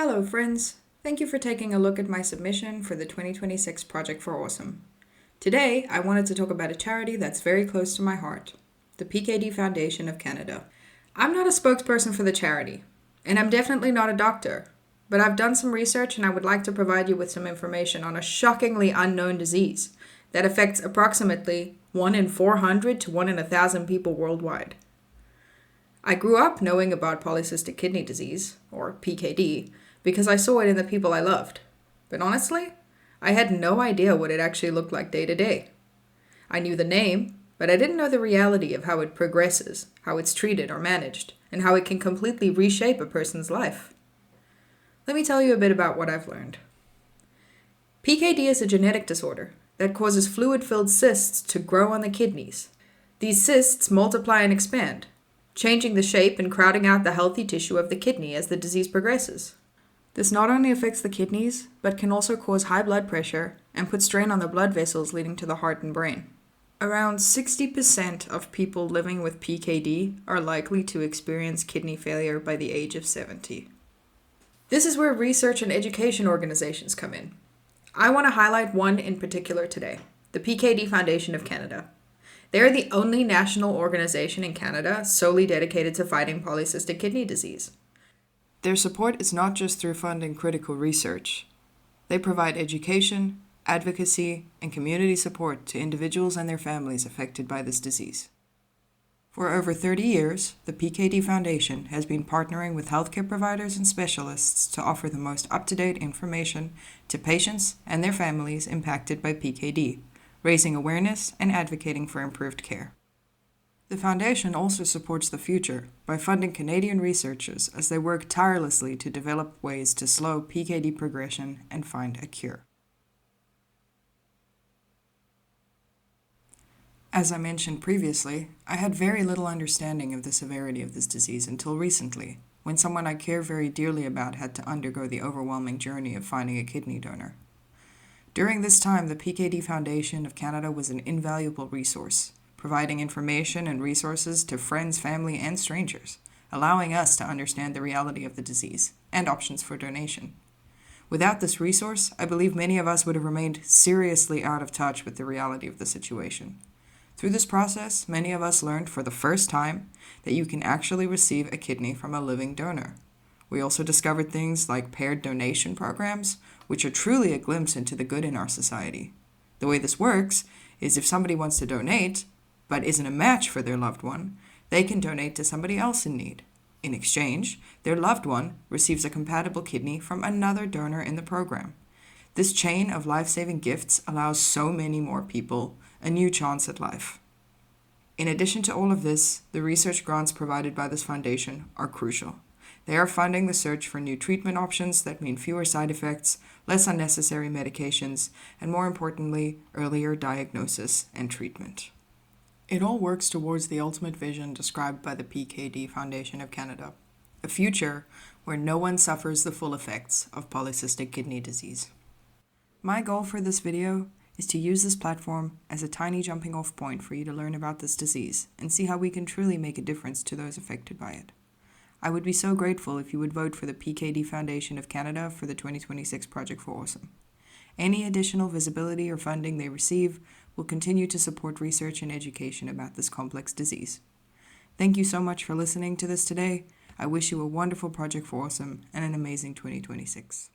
Hello friends, thank you for taking a look at my submission for the 2026 Project for Awesome. Today, I wanted to talk about a charity that's very close to my heart, the PKD Foundation of Canada. I'm not a spokesperson for the charity, and I'm definitely not a doctor, but I've done some research and I would like to provide you with some information on a shockingly unknown disease that affects approximately 1 in 400 to 1 in 1,000 people worldwide. I grew up knowing about polycystic kidney disease, or PKD, because I saw it in the people I loved. But honestly, I had no idea what it actually looked like day to day. I knew the name, but I didn't know the reality of how it progresses, how it's treated or managed, and how it can completely reshape a person's life. Let me tell you a bit about what I've learned. PKD is a genetic disorder that causes fluid-filled cysts to grow on the kidneys. These cysts multiply and expand, changing the shape and crowding out the healthy tissue of the kidney as the disease progresses. This not only affects the kidneys, but can also cause high blood pressure and put strain on the blood vessels leading to the heart and brain. Around 60% of people living with PKD are likely to experience kidney failure by the age of 70. This is where research and education organizations come in. I want to highlight one in particular today, the PKD Foundation of Canada. They are the only national organization in Canada solely dedicated to fighting polycystic kidney disease. Their support is not just through funding critical research. They provide education, advocacy, and community support to individuals and their families affected by this disease. For over 30 years, the PKD Foundation has been partnering with healthcare providers and specialists to offer the most up-to-date information to patients and their families impacted by PKD, raising awareness and advocating for improved care. The Foundation also supports the future by funding Canadian researchers as they work tirelessly to develop ways to slow PKD progression and find a cure. As I mentioned previously, I had very little understanding of the severity of this disease until recently, when someone I care very dearly about had to undergo the overwhelming journey of finding a kidney donor. During this time, the PKD Foundation of Canada was an invaluable resource, providing information and resources to friends, family, and strangers, allowing us to understand the reality of the disease and options for donation. Without this resource, I believe many of us would have remained seriously out of touch with the reality of the situation. Through this process, many of us learned for the first time that you can actually receive a kidney from a living donor. We also discovered things like paired donation programs, which are truly a glimpse into the good in our society. The way this works is if somebody wants to donate, but isn't a match for their loved one, they can donate to somebody else in need. In exchange, their loved one receives a compatible kidney from another donor in the program. This chain of life-saving gifts allows so many more people a new chance at life. In addition to all of this, the research grants provided by this foundation are crucial. They are funding the search for new treatment options that mean fewer side effects, less unnecessary medications, and more importantly, earlier diagnosis and treatment. It all works towards the ultimate vision described by the PKD Foundation of Canada, a future where no one suffers the full effects of polycystic kidney disease. My goal for this video is to use this platform as a tiny jumping off point for you to learn about this disease and see how we can truly make a difference to those affected by it. I would be so grateful if you would vote for the PKD Foundation of Canada for the 2026 Project for Awesome. Any additional visibility or funding they receive will continue to support research and education about this complex disease. Thank you so much for listening to this today. I wish you a wonderful Project for Awesome and an amazing 2026.